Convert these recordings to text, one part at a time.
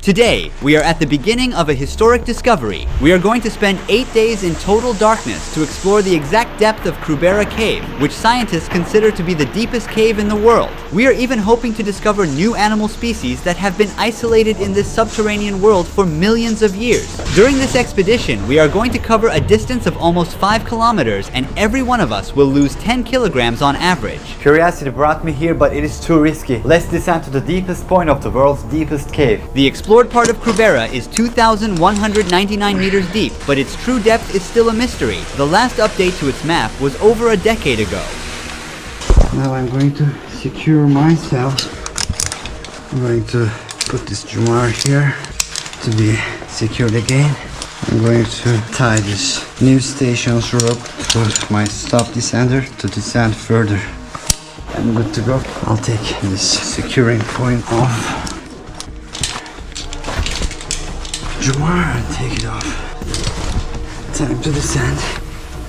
Today, we are at the beginning of a historic discovery. We are going to spend 8 days in total darkness to explore the exact depth of Krubera Cave, which scientists consider to be the deepest cave in the world. We are even hoping to discover new animal species that have been isolated in this subterranean world for millions of years. During this expedition, we are going to cover a distance of almost 5 kilometers, and every one of us will lose 10 kilograms on average. Curiosity brought me here, but it is too risky. Let's descend to the deepest point of the world's deepest cave. The explored part of Krubera is 2,199 meters deep, but its true depth is still a mystery. The last update to its map was over a decade ago. Now I'm going to secure myself. I'm going to put this Jumar here to be secured again. I'm going to tie this new station's rope to my stop descender to descend further. I'm good to go. I'll take this securing point off. Jumar, and take it off. Time to descend.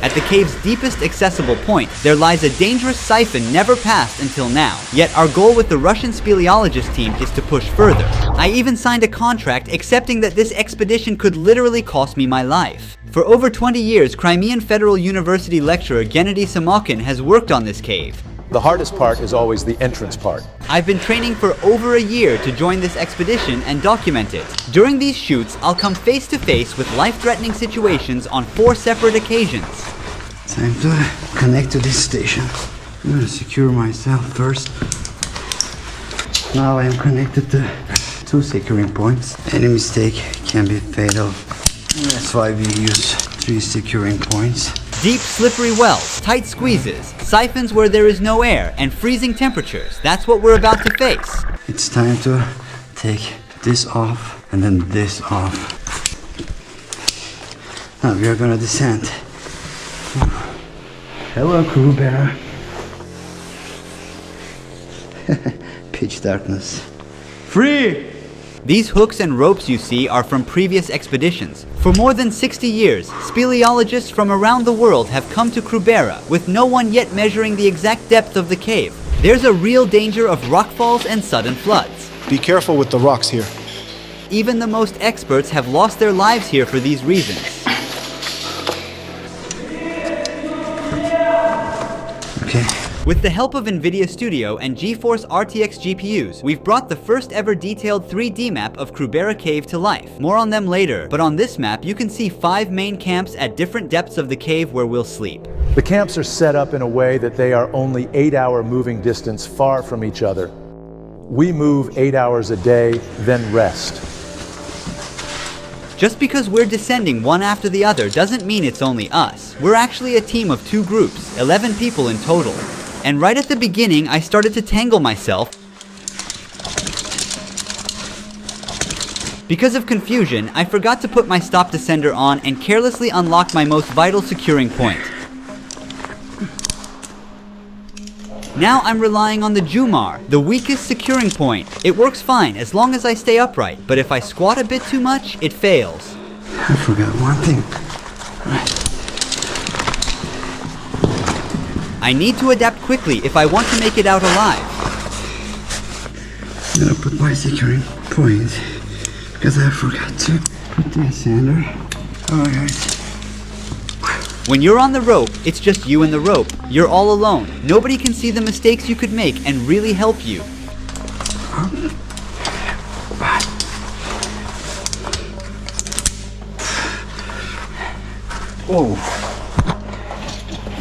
At the cave's deepest accessible point, there lies a dangerous siphon never passed until now. Yet our goal with the Russian speleologist team is to push further. I even signed a contract accepting that this expedition could literally cost me my life. For over 20 years, Crimean Federal University lecturer Gennady Samokin has worked on this cave. The hardest part is always the entrance part. I've been training for over a year to join this expedition and document it. During these shoots, I'll come face to face with life-threatening situations on 4 separate occasions. Time to connect to this station. I'm gonna secure myself first. Now I am connected to 2 securing points. Any mistake can be fatal. That's why we use 3 securing points. Deep, slippery wells, tight squeezes, siphons where there is no air, and freezing temperatures. That's what we're about to face. It's time to take this off and then this off. Now we are gonna descend. Hello, Krubera. Pitch darkness. Free! These hooks and ropes you see are from previous expeditions. For more than 60 years, speleologists from around the world have come to Krubera, with no one yet measuring the exact depth of the cave. There's a real danger of rockfalls and sudden floods. Be careful with the rocks here. Even the most experts have lost their lives here for these reasons. Okay. With the help of NVIDIA Studio and GeForce RTX GPUs, we've brought the first ever detailed 3D map of Krubera Cave to life. More on them later, but on this map you can see 5 main camps at different depths of the cave where we'll sleep. The camps are set up in a way that they are only 8-hour moving distance far from each other. We move 8 hours a day, then rest. Just because we're descending one after the other doesn't mean it's only us. We're actually a team of 2 groups, 11 people in total. And right at the beginning, I started to tangle myself. Because of confusion, I forgot to put my stop descender on and carelessly unlocked my most vital securing point. Now I'm relying on the Jumar, the weakest securing point. It works fine as long as I stay upright, but if I squat a bit too much, it fails. I forgot one thing. I need to adapt quickly if I want to make it out alive. I'm gonna put my securing point because I forgot to put the sander. Alright. When you're on the rope, it's just you and the rope. You're all alone. Nobody can see the mistakes you could make and really help you. Oh.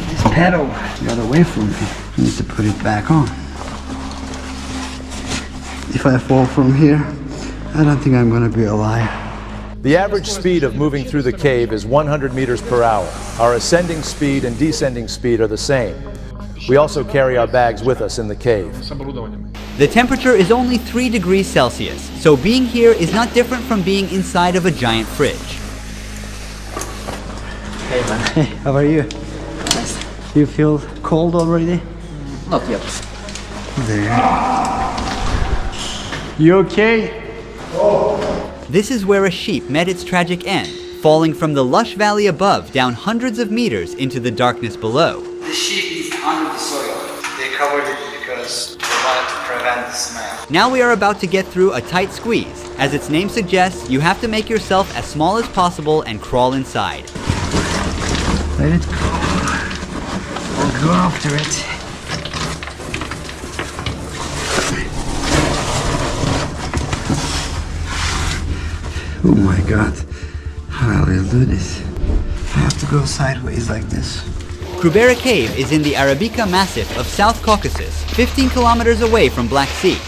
This pedal got away from me. I need to put it back on. If I fall from here, I don't think I'm gonna be alive. The average speed of moving through the cave is 100 meters per hour. Our ascending speed and descending speed are the same. We also carry our bags with us in the cave. The temperature is only 3 degrees Celsius, so being here is not different from being inside of a giant fridge. Hey man. Hey, how are you? You feel cold already? Not yet. There. You okay? This is where a sheep met its tragic end, falling from the lush valley above down hundreds of meters into the darkness below. The sheep is under the soil. They covered it because they wanted to prevent the smell. Now we are about to get through a tight squeeze. As its name suggests, you have to make yourself as small as possible and crawl inside. Let it go. I'll go after it. Oh my god. How will I do this? I have to go sideways like this. Krubera Cave is in the Arabica Massif of South Caucasus, 15 kilometers away from Black Sea.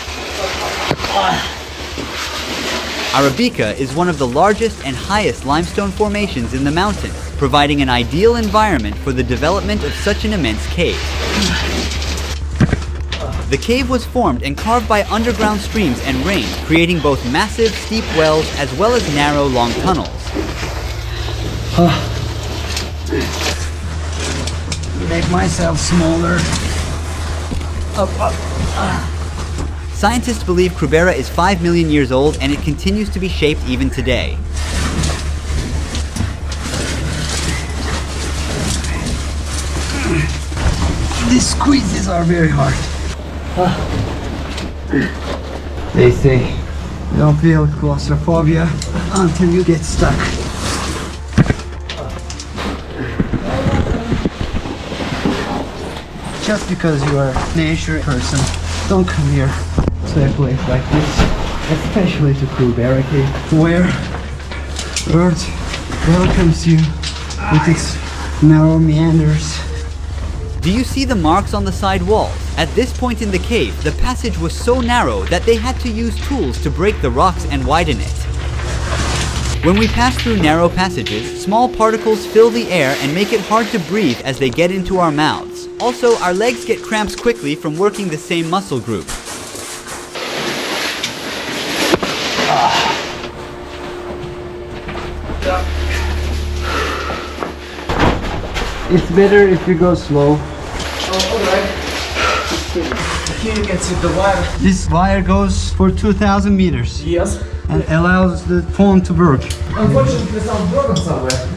Arabica is one of the largest and highest limestone formations in the mountains, providing an ideal environment for the development of such an immense cave. The cave was formed and carved by underground streams and rain, creating both massive, steep wells as well as narrow, long tunnels. Make myself smaller. Scientists believe Krubera is 5 million years old and it continues to be shaped even today. These squeezes are very hard. They say don't feel claustrophobia until you get stuck. Just because you are a nature person, don't come here to a place like this, especially to Krubera Cave, where Earth welcomes you with its narrow meanders. Do you see the marks on the side walls? At this point in the cave, the passage was so narrow that they had to use tools to break the rocks and widen it. When we pass through narrow passages, small particles fill the air and make it hard to breathe as they get into our mouths. Also, our legs get cramps quickly from working the same muscle group. It's better if you go slow. Here you can see the wire. This wire goes for 2,000 meters Yes. and allows the phone to work. Unfortunately, some broken somewhere.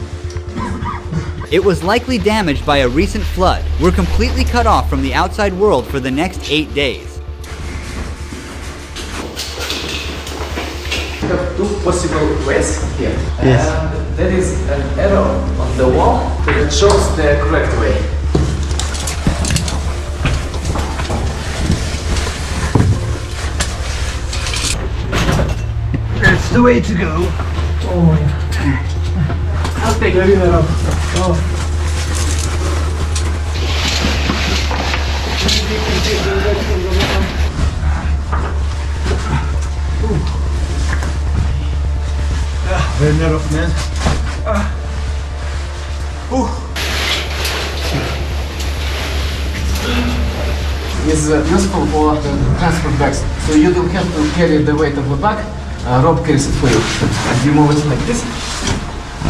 It was likely damaged by a recent flood. We're completely cut off from the outside world for the next 8 days. We have two possible ways here. Yes. And there is an arrow on the wall that shows the correct way. That's the way to go. Oh yeah. I'll take the arrow. Oh. Very narrow, man. Is useful for the transport bags. So you don't have to carry the weight of the bag. Rope carries it for you. And you move it like this.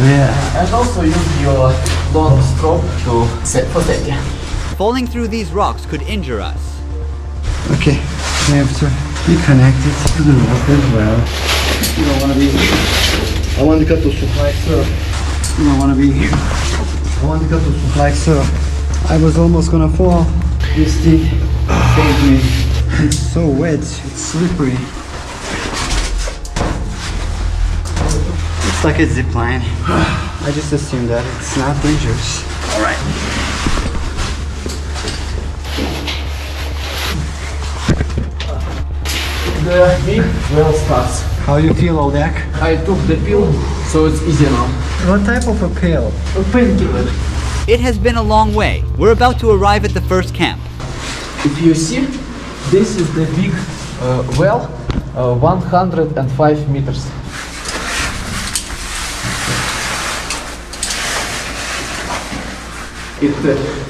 Yeah. And also use your long stroke to set for safety. Falling through these rocks could injure us. Okay. We have to be connected to the rope as well. You don't want to be here. I want to cut the hook like so. You don't want to be here. I want to cut the hook like so. I was almost gonna fall. This thing saved me. It's so wet. It's slippery. It's like a zip line. I just assumed that it's not dangerous. All right. The big well starts. How you feel, Odak? I took the pill, so it's easy now. What type of a pill? A painkiller. It has been a long way. We're about to arrive at the first camp. If you see, this is the big well, 105 meters. It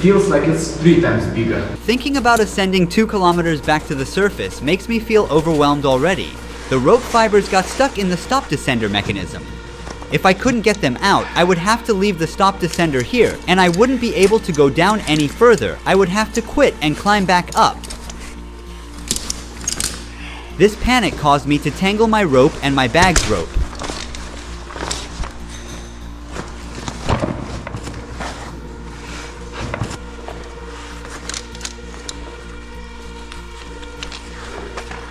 feels like it's 3 times bigger. Thinking about ascending 2 kilometers back to the surface makes me feel overwhelmed already. The rope fibers got stuck in the stop descender mechanism. If I couldn't get them out, I would have to leave the stop descender here, and I wouldn't be able to go down any further. I would have to quit and climb back up. This panic caused me to tangle my rope and my bag's rope.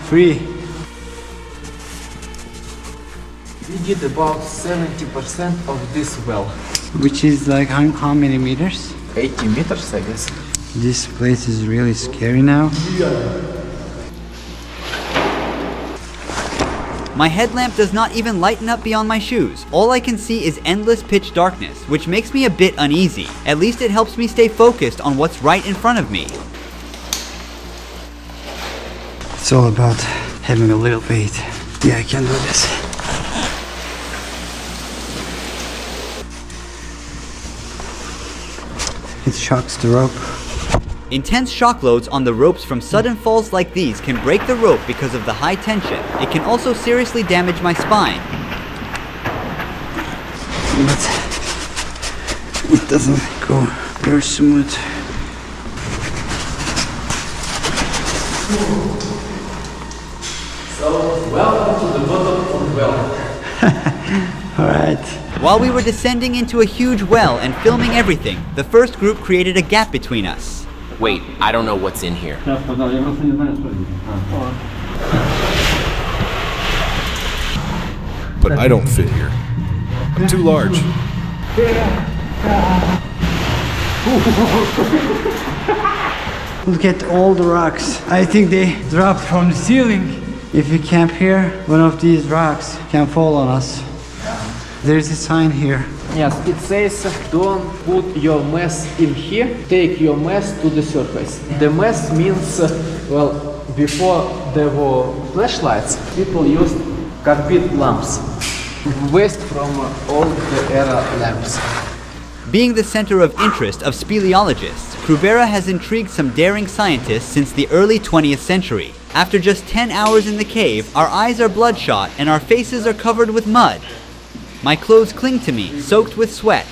Free. We did about 70% of this well. Which is like how many meters? 80 meters, I guess. This place is really scary now. My headlamp does not even lighten up beyond my shoes. All I can see is endless pitch darkness, which makes me a bit uneasy. At least it helps me stay focused on what's right in front of me. It's all about having a little faith. Yeah, I can do this. It shocks the rope. Intense shock loads on the ropes from sudden falls like these can break the rope because of the high tension. It can also seriously damage my spine. But it doesn't go very smooth. So, welcome to the bottom of the well. Alright. While we were descending into a huge well and filming everything, the first group created a gap between us. Wait, I don't know what's in here. But I don't fit here. I'm too large. Look at all the rocks. I think they dropped from the ceiling. If we camp here, one of these rocks can fall on us. There's a sign here. Yes, it says don't put your mess in here, take your mess to the surface. The mess means, well, before there were flashlights, people used carpet lamps. Waste from all the era lamps. Being the center of interest of speleologists, Krubera has intrigued some daring scientists since the early 20th century. After just 10 hours in the cave, our eyes are bloodshot and our faces are covered with mud. My clothes cling to me, soaked with sweat.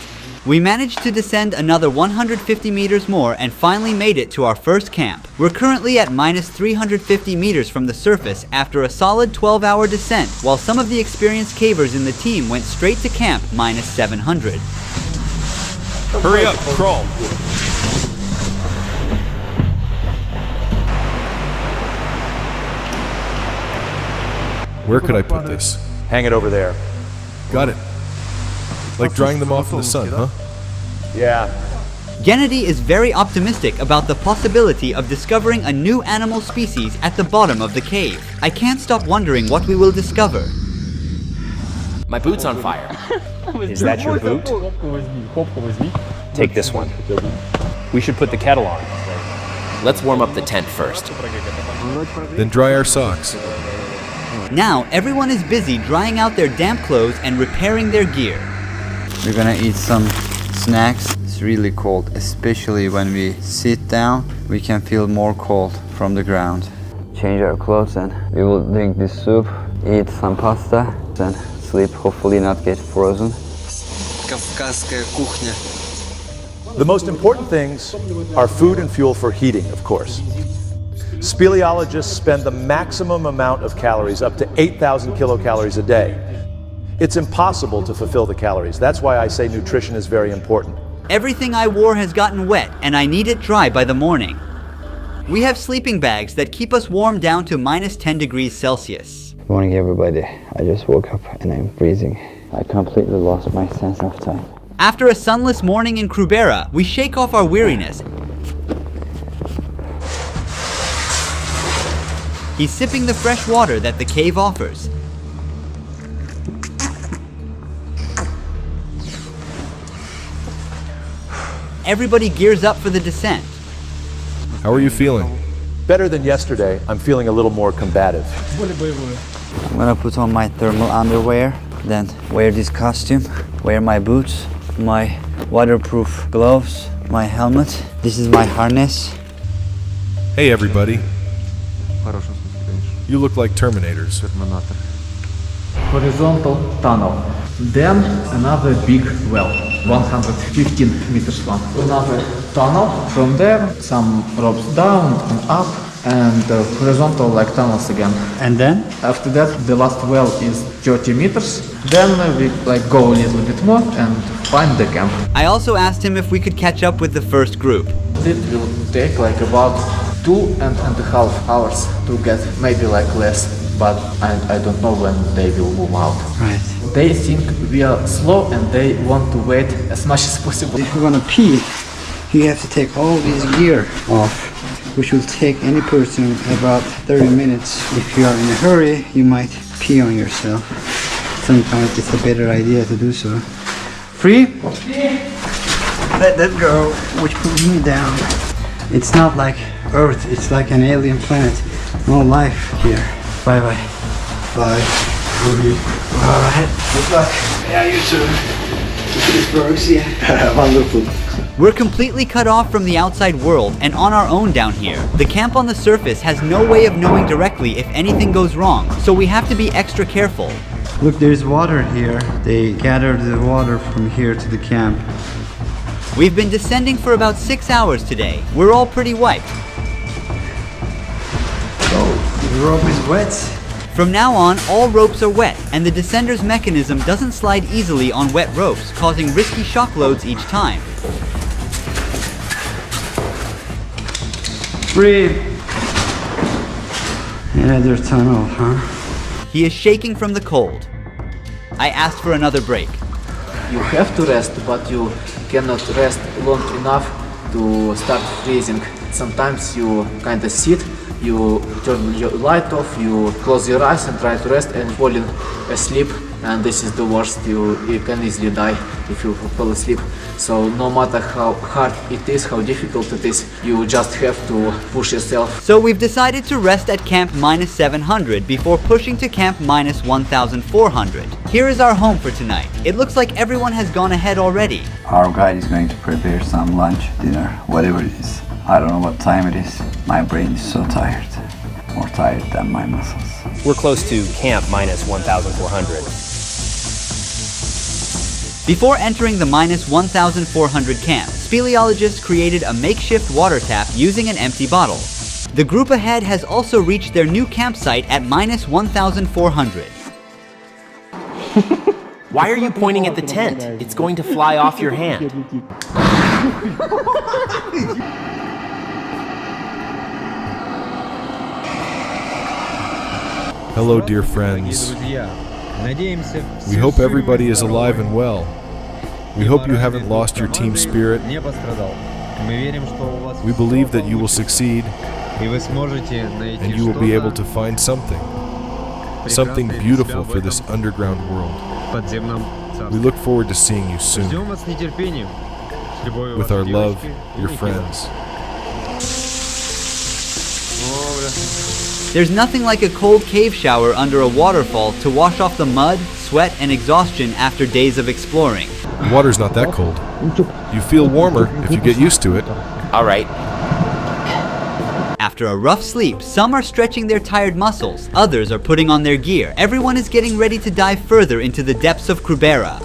We managed to descend another 150 meters more and finally made it to our first camp. We're currently at minus 350 meters from the surface after a solid 12-hour descent, while some of the experienced cavers in the team went straight to camp minus 700. Hurry up, crawl. Where could I put this? Hang it over there. Got it. Like drying them off in the sun, huh? Yeah. Gennady is very optimistic about the possibility of discovering a new animal species at the bottom of the cave. I can't stop wondering what we will discover. My boot's on fire. Is that your boot? Take this one. We should put the kettle on. Let's warm up the tent first. Then dry our socks. Now, everyone is busy drying out their damp clothes and repairing their gear. We're gonna eat some snacks. It's really cold, especially when we sit down. We can feel more cold from the ground. Change our clothes and we will drink this soup, eat some pasta, and sleep, hopefully not get frozen. Кавказская кухня. The most important things are food and fuel for heating, of course. Speleologists spend the maximum amount of calories, up to 8,000 kilocalories a day. It's impossible to fulfill the calories. That's why I say nutrition is very important. Everything I wore has gotten wet and I need it dry by the morning. We have sleeping bags that keep us warm down to minus 10 degrees Celsius. Good morning, everybody. I just woke up and I'm freezing. I completely lost my sense of time. After a sunless morning in Krubera, we shake off our weariness. He's sipping the fresh water that the cave offers. Everybody gears up for the descent. How are you feeling? Better than yesterday, I'm feeling a little more combative. I'm gonna put on my thermal underwear, then wear this costume, wear my boots, my waterproof gloves, my helmet. This is my harness. Hey everybody. You look like Terminators. Horizontal tunnel. Then another big well, 115 meters long. Another tunnel. From there, some ropes down and up, and horizontal like tunnels again. And then? After that, the last well is 30 meters. Then we go a little bit more and find the camp. I also asked him if we could catch up with the first group. It will take about 2.5 hours to get, maybe less, but I don't know when they will move out. Right. they think we are slow and they want to wait as much as possible. If you want to pee, you have to take all this gear off, which will take any person about 30 minutes. If you are in a hurry, you might pee on yourself. Sometimes it's a better idea to do so. Free? Let that go, which pulls me down. It's not like Earth, it's like an alien planet. No life here. Bye bye. Bye. Alright, good luck. Yeah, you too. This works, yeah. Wonderful. We're completely cut off from the outside world and on our own down here. The camp on the surface has no way of knowing directly if anything goes wrong, so we have to be extra careful. Look, there's water here. They gathered the water from here to the camp. We've been descending for about 6 hours today. We're all pretty wiped. Oh, the rope is wet. From now on, all ropes are wet, and the descender's mechanism doesn't slide easily on wet ropes, causing risky shock loads each time. Breathe. Another tunnel, huh? He is shaking from the cold. I asked for another break. You have to rest, but you cannot rest long enough to start freezing. Sometimes you kind of sit, you turn your light off, you close your eyes and try to rest and falling asleep. And this is the worst. You can easily die if you fall asleep. So no matter how hard it is, how difficult it is, you just have to push yourself. So we've decided to rest at camp -700 before pushing to camp -1400. Here is our home for tonight. It looks like everyone has gone ahead already. Our guide is going to prepare some lunch, dinner, whatever it is. I don't know what time it is. My brain is so tired. More tired than my muscles. We're close to camp -1400. Before entering the -1400 camp, speleologists created a makeshift water tap using an empty bottle. The group ahead has also reached their new campsite at -1400. Why are you pointing at the tent? It's going to fly off your hand. Hello, dear friends. We hope everybody is alive and well. We hope you haven't lost your team spirit. We believe that you will succeed and you will be able to find something beautiful for this underground world. We look forward to seeing you soon. With our love, your friends. There's nothing like a cold cave shower under a waterfall to wash off the mud, sweat, and exhaustion after days of exploring. The water's not that cold. You feel warmer if you get used to it. All right. After a rough sleep, some are stretching their tired muscles, others are putting on their gear. Everyone is getting ready to dive further into the depths of Krubera.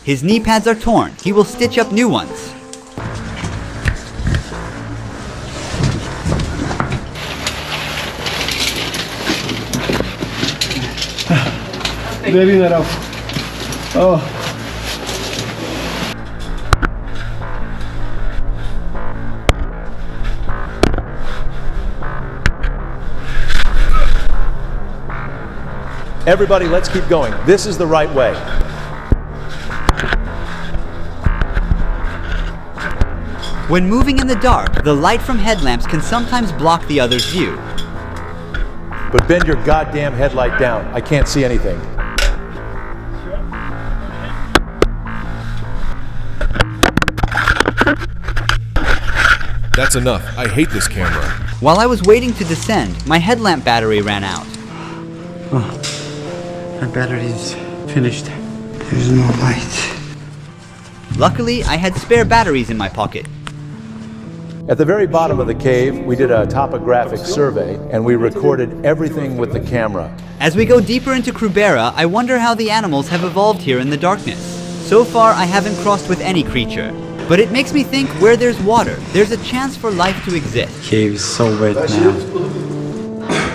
His knee pads are torn. He will stitch up new ones. Oh. Everybody, let's keep going. This is the right way. When moving in the dark, the light from headlamps can sometimes block the other's view. But bend your goddamn headlight down. I can't see anything. That's enough. I hate this camera. While I was waiting to descend, my headlamp battery ran out. Oh, my battery is finished. There's no light. Luckily, I had spare batteries in my pocket. At the very bottom of the cave, we did a topographic survey and we recorded everything with the camera. As we go deeper into Krubera, I wonder how the animals have evolved here in the darkness. So far, I haven't crossed with any creature. But it makes me think where there's water, there's a chance for life to exist. Cave is so wet now.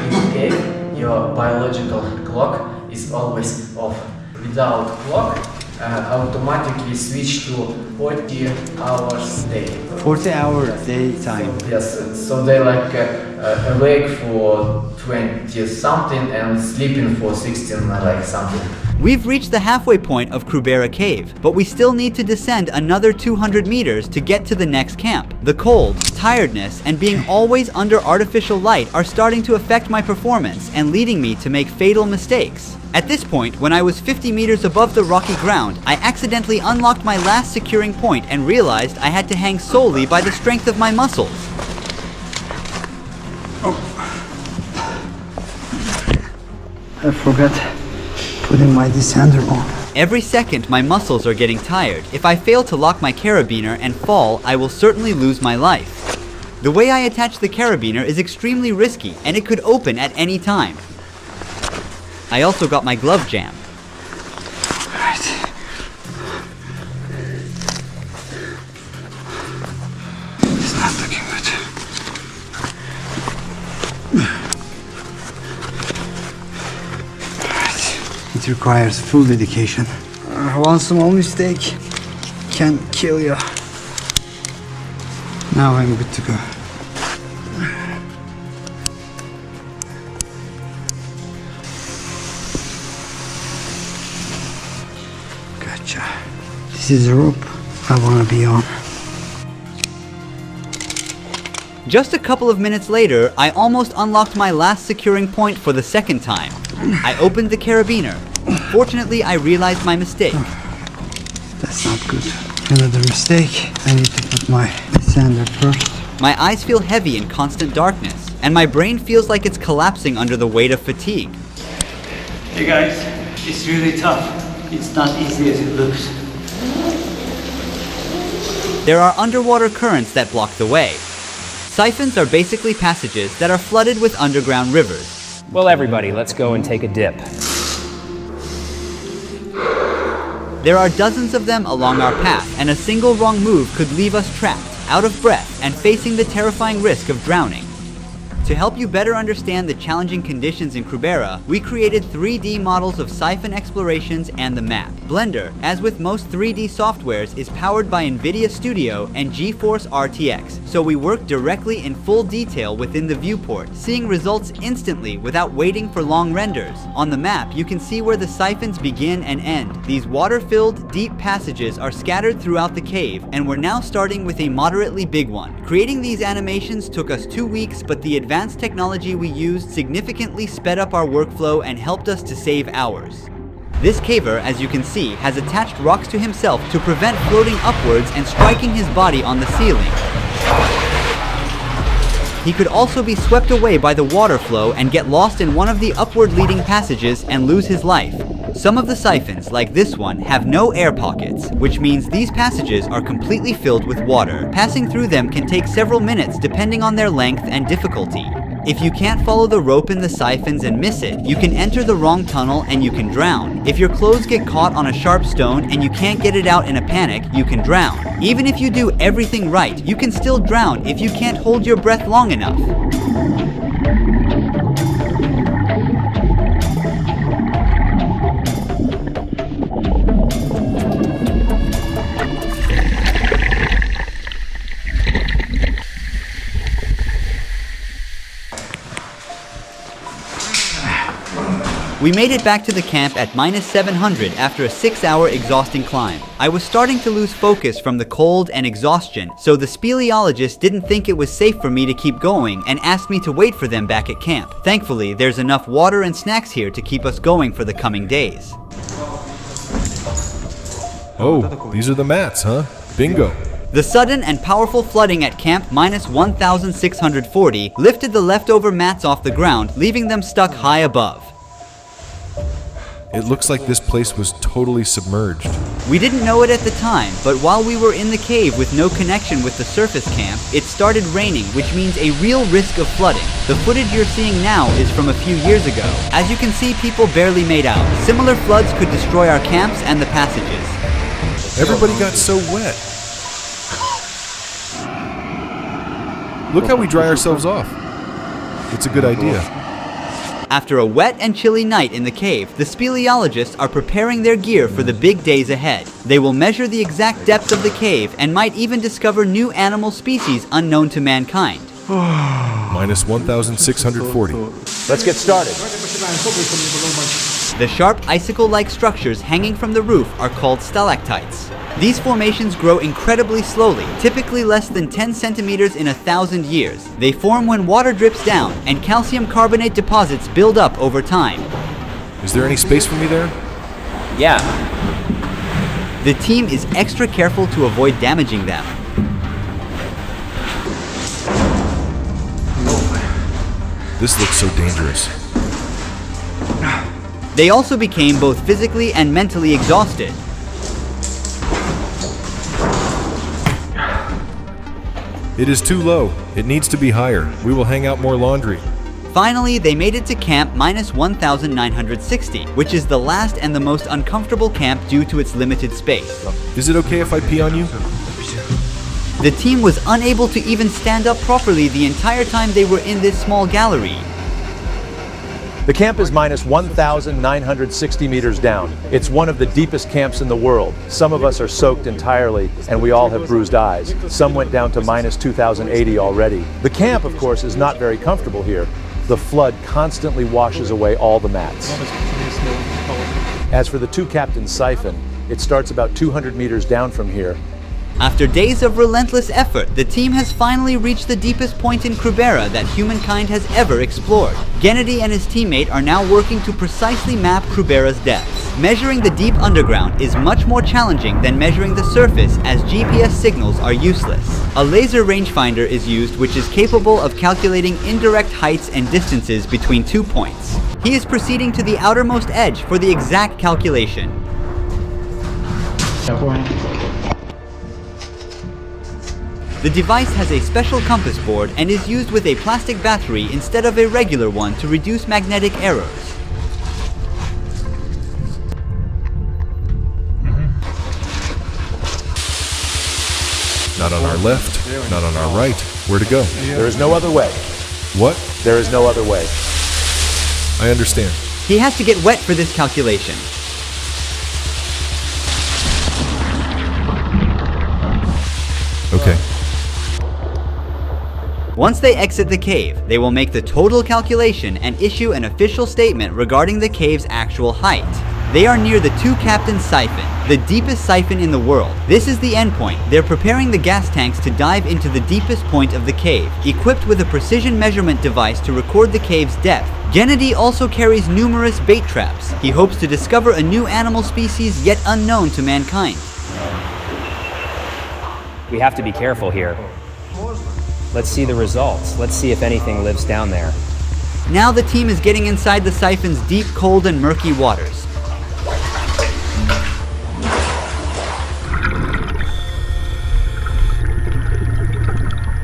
In the cave, your biological clock is always off. Without clock, automatically switch to 40 hours day. 40-hour daytime. Yes, so they like awake for 20 something and sleeping for 16 like something. We've reached the halfway point of Krubera Cave, but we still need to descend another 200 meters to get to the next camp. The cold, tiredness, and being always under artificial light are starting to affect my performance and leading me to make fatal mistakes. At this point, when I was 50 meters above the rocky ground, I accidentally unlocked my last securing point and realized I had to hang solely by the strength of my muscles. I forgot putting my descender on. Every second, my muscles are getting tired. If I fail to lock my carabiner and fall, I will certainly lose my life. The way I attach the carabiner is extremely risky, and it could open at any time. I also got my glove jammed. Right. It's not looking good. It requires full dedication. One small mistake can kill you. Now I'm good to go. Gotcha. This is the rope I want to be on. Just a couple of minutes later, I almost unlocked my last securing point for the second time. I opened the carabiner. Fortunately, I realized my mistake. That's not good. Another mistake. I need to put my descender first. My eyes feel heavy in constant darkness, and my brain feels like it's collapsing under the weight of fatigue. Hey guys, it's really tough. It's not easy as it looks. There are underwater currents that block the way. Siphons are basically passages that are flooded with underground rivers. Well, everybody, let's go and take a dip. There are dozens of them along our path, and a single wrong move could leave us trapped, out of breath, and facing the terrifying risk of drowning. To help you better understand the challenging conditions in Krubera, we created 3D models of siphon explorations and the map. Blender, as with most 3D softwares, is powered by NVIDIA Studio and GeForce RTX, so we work directly in full detail within the viewport, seeing results instantly without waiting for long renders. On the map, you can see where the siphons begin and end. These water-filled, deep passages are scattered throughout the cave, and we're now starting with a moderately big one. Creating these animations took us 2 weeks, but the advanced technology we used significantly sped up our workflow and helped us to save hours. This caver, as you can see, has attached rocks to himself to prevent floating upwards and striking his body on the ceiling. He could also be swept away by the water flow and get lost in one of the upward leading passages and lose his life. Some of the siphons, like this one, have no air pockets, which means these passages are completely filled with water. Passing through them can take several minutes depending on their length and difficulty. If you can't follow the rope in the siphons and miss it, you can enter the wrong tunnel and you can drown. If your clothes get caught on a sharp stone and you can't get it out in a panic, you can drown. Even if you do everything right, you can still drown if you can't hold your breath long enough. We made it back to the camp at -700 after a 6-hour exhausting climb. I was starting to lose focus from the cold and exhaustion, so the speleologist didn't think it was safe for me to keep going and asked me to wait for them back at camp. Thankfully, there's enough water and snacks here to keep us going for the coming days. Oh, these are the mats, huh? Bingo. The sudden and powerful flooding at camp -1640 lifted the leftover mats off the ground, leaving them stuck high above. It looks like this place was totally submerged. We didn't know it at the time, but while we were in the cave with no connection with the surface camp, it started raining, which means a real risk of flooding. The footage you're seeing now is from a few years ago. As you can see, people barely made out. Similar floods could destroy our camps and the passages. Everybody got so wet. Look how we dry ourselves off. It's a good idea. After a wet and chilly night in the cave, the speleologists are preparing their gear for the big days ahead. They will measure the exact depth of the cave and might even discover new animal species unknown to mankind. Minus 1,640. Let's get started. The sharp icicle-like structures hanging from the roof are called stalactites. These formations grow incredibly slowly, typically less than 10 centimeters in 1,000 years. They form when water drips down and calcium carbonate deposits build up over time. Is there any space for me there? Yeah. The team is extra careful to avoid damaging them. This looks so dangerous. They also became both physically and mentally exhausted. It is too low. It needs to be higher. We will hang out more laundry. Finally, they made it to camp minus 1,960, which is the last and the most uncomfortable camp due to its limited space. Is it okay if I pee on you? The team was unable to even stand up properly the entire time they were in this small gallery. The camp is minus 1,960 meters down. It's one of the deepest camps in the world. Some of us are soaked entirely, and we all have bruised eyes. Some went down to minus 2,080 already. The camp, of course, is not very comfortable here. The flood constantly washes away all the mats. As for the two captains' siphon, it starts about 200 meters down from here. After days of relentless effort, the team has finally reached the deepest point in Krubera that humankind has ever explored. Gennady and his teammate are now working to precisely map Krubera's depths. Measuring the deep underground is much more challenging than measuring the surface, as GPS signals are useless. A laser rangefinder is used, which is capable of calculating indirect heights and distances between 2 points. He is proceeding to the outermost edge for the exact calculation. The device has a special compass board and is used with a plastic battery instead of a regular one to reduce magnetic errors. Not on our left, not on our right. Where to go? There is no other way. What? There is no other way. I understand. He has to get wet for this calculation. Okay. Once they exit the cave, they will make the total calculation and issue an official statement regarding the cave's actual height. They are near the two captains' siphon, the deepest siphon in the world. This is the endpoint. They're preparing the gas tanks to dive into the deepest point of the cave, equipped with a precision measurement device to record the cave's depth. Gennady also carries numerous bait traps. He hopes to discover a new animal species yet unknown to mankind. We have to be careful here. Let's see the results. Let's see if anything lives down there. Now the team is getting inside the siphon's deep, cold, and murky waters.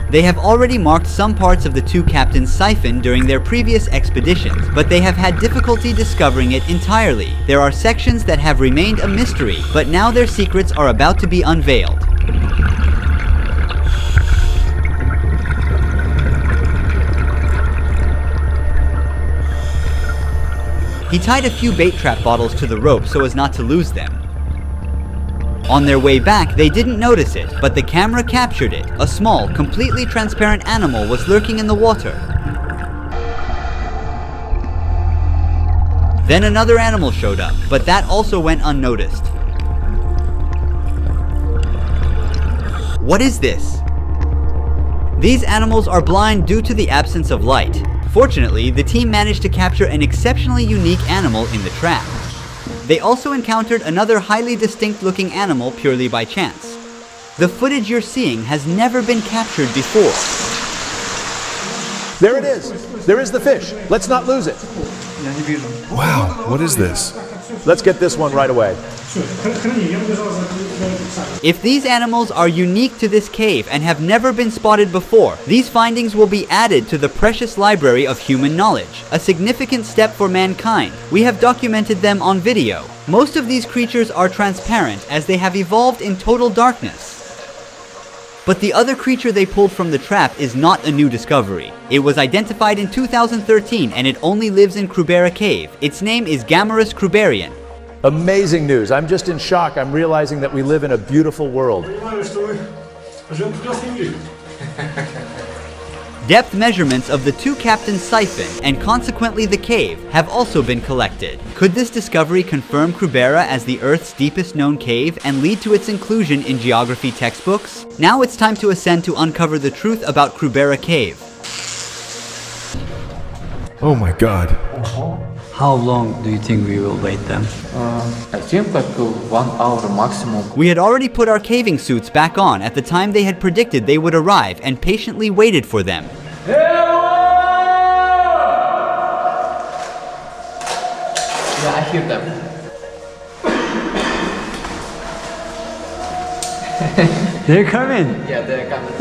They have already marked some parts of the two captains' siphon during their previous expeditions, but they have had difficulty discovering it entirely. There are sections that have remained a mystery, but now their secrets are about to be unveiled. He tied a few bait trap bottles to the rope so as not to lose them. On their way back, they didn't notice it, but the camera captured it. A small, completely transparent animal was lurking in the water. Then another animal showed up, but that also went unnoticed. What is this? These animals are blind due to the absence of light. Fortunately, the team managed to capture an exceptionally unique animal in the trap. They also encountered another highly distinct-looking animal purely by chance. The footage you're seeing has never been captured before. There it is. There is the fish. Let's not lose it. Wow, what is this? Let's get this one right away. If these animals are unique to this cave and have never been spotted before, these findings will be added to the precious library of human knowledge, a significant step for mankind. We have documented them on video. Most of these creatures are transparent as they have evolved in total darkness. But the other creature they pulled from the trap is not a new discovery. It was identified in 2013 and it only lives in Krubera Cave. Its name is Gammarus kruberian. Amazing news. I'm just in shock. I'm realizing that we live in a beautiful world. Depth measurements of the two captains' siphon, and consequently the cave, have also been collected. Could this discovery confirm Krubera as the Earth's deepest known cave and lead to its inclusion in geography textbooks? Now it's time to ascend to uncover the truth about Krubera Cave. Oh my god. How long do you think we will wait then? I think like 1 hour maximum. We had already put our caving suits back on at the time they had predicted they would arrive and patiently waited for them. Yeah, I hear them. They're coming! Yeah, they're coming.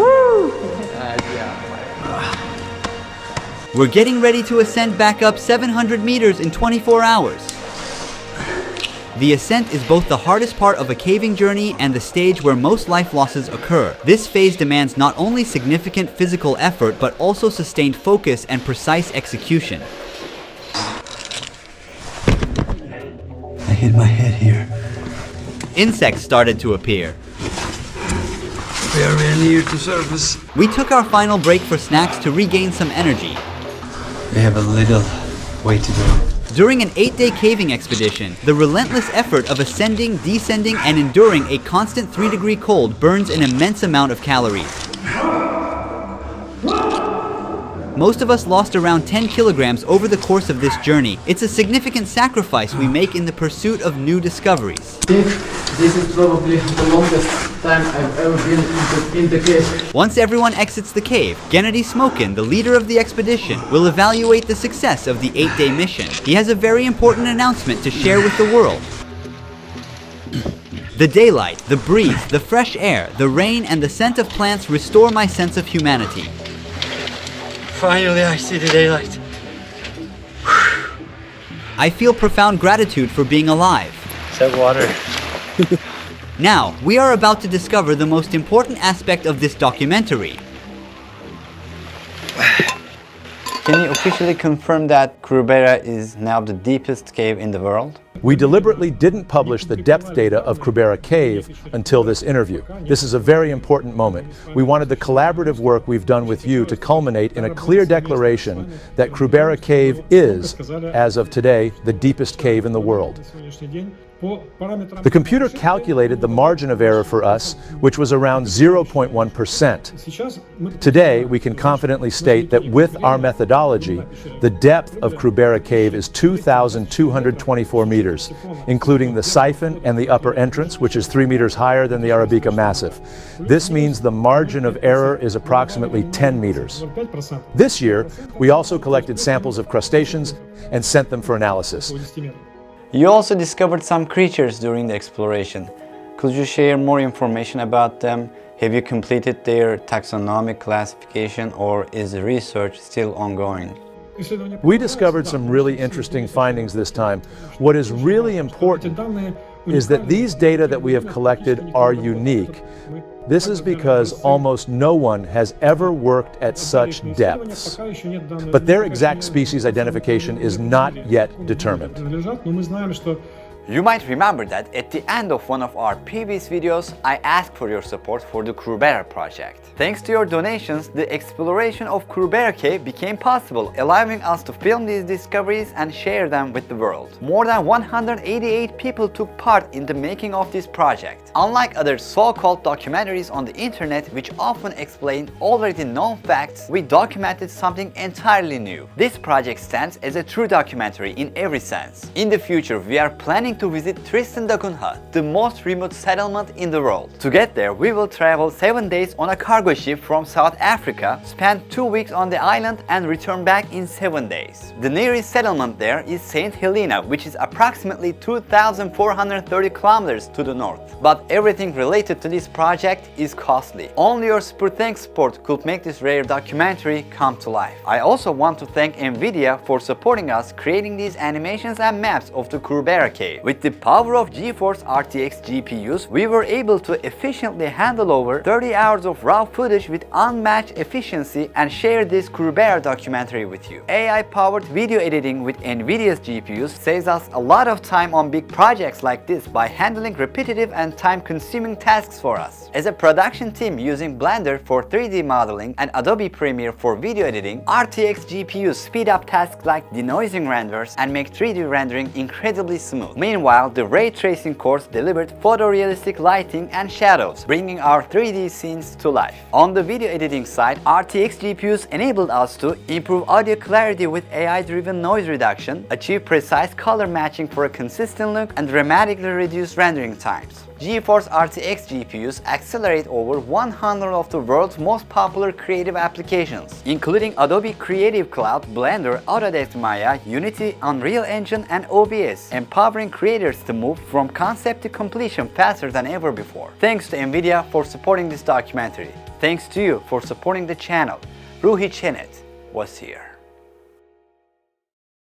We're getting ready to ascend back up 700 meters in 24 hours. The ascent is both the hardest part of a caving journey and the stage where most life losses occur. This phase demands not only significant physical effort, but also sustained focus and precise execution. I hit my head here. Insects started to appear. We are very near to surface. We took our final break for snacks to regain some energy. We have a little way to go. During an 8-day caving expedition, the relentless effort of ascending, descending, and enduring a constant 3-degree cold burns an immense amount of calories. Most of us lost around 10 kilograms over the course of this journey. It's a significant sacrifice we make in the pursuit of new discoveries. This is probably the longest time I've ever been in the cave. Once everyone exits the cave, Gennady Smokin, the leader of the expedition, will evaluate the success of the 8-day mission. He has a very important announcement to share with the world. The daylight, the breeze, the fresh air, the rain, and the scent of plants restore my sense of humanity. Finally, I see the daylight. I feel profound gratitude for being alive. Is that water? Now, we are about to discover the most important aspect of this documentary. Can you officially confirm that Krubera is now the deepest cave in the world? We deliberately didn't publish the depth data of Krubera Cave until this interview. This is a very important moment. We wanted the collaborative work we've done with you to culminate in a clear declaration that Krubera Cave is, as of today, the deepest cave in the world. The computer calculated the margin of error for us, which was around 0.1%. Today, we can confidently state that with our methodology, the depth of Krubera Cave is 2,224 meters, including the siphon and the upper entrance, which is 3 meters higher than the Arabica Massif. This means the margin of error is approximately 10 meters. This year, we also collected samples of crustaceans and sent them for analysis. You also discovered some creatures during the exploration. Could you share more information about them? Have you completed their taxonomic classification, or is the research still ongoing? We discovered some really interesting findings this time. What is really important is that these data that we have collected are unique. This is because almost no one has ever worked at such depths. But their exact species identification is not yet determined. You might remember that at the end of one of our previous videos, I asked for your support for the Krubera project. Thanks to your donations, the exploration of Krubera Cave became possible, allowing us to film these discoveries and share them with the world. More than 188 people took part in the making of this project. Unlike other so-called documentaries on the internet, which often explain already known facts, we documented something entirely new. This project stands as a true documentary in every sense. In the future, we are planning to visit Tristan da Cunha, the most remote settlement in the world. To get there, we will travel 7 days on a cargo ship from South Africa, spend 2 weeks on the island, and return back in 7 days. The nearest settlement there is St. Helena, which is approximately 2,430 kilometers to the north. But everything related to this project is costly. Only your super thanks support could make this rare documentary come to life. I also want to thank NVIDIA for supporting us creating these animations and maps of the Krubera Cave. With the power of GeForce RTX GPUs, we were able to efficiently handle over 30 hours of raw footage with unmatched efficiency and share this Krubera documentary with you. AI-powered video editing with NVIDIA's GPUs saves us a lot of time on big projects like this by handling repetitive and time-consuming tasks for us. As a production team using Blender for 3D modeling and Adobe Premiere for video editing, RTX GPUs speed up tasks like denoising renders and make 3D rendering incredibly smooth. Meanwhile, the ray tracing cores delivered photorealistic lighting and shadows, bringing our 3D scenes to life. On the video editing side, RTX GPUs enabled us to improve audio clarity with AI-driven noise reduction, achieve precise color matching for a consistent look, and dramatically reduce rendering times. GeForce RTX GPUs accelerate over 100 of the world's most popular creative applications, including Adobe Creative Cloud, Blender, Autodesk Maya, Unity, Unreal Engine, and OBS, empowering creators to move from concept to completion faster than ever before. Thanks to NVIDIA for supporting this documentary. Thanks to you for supporting the channel. Ruhi Chenet was here.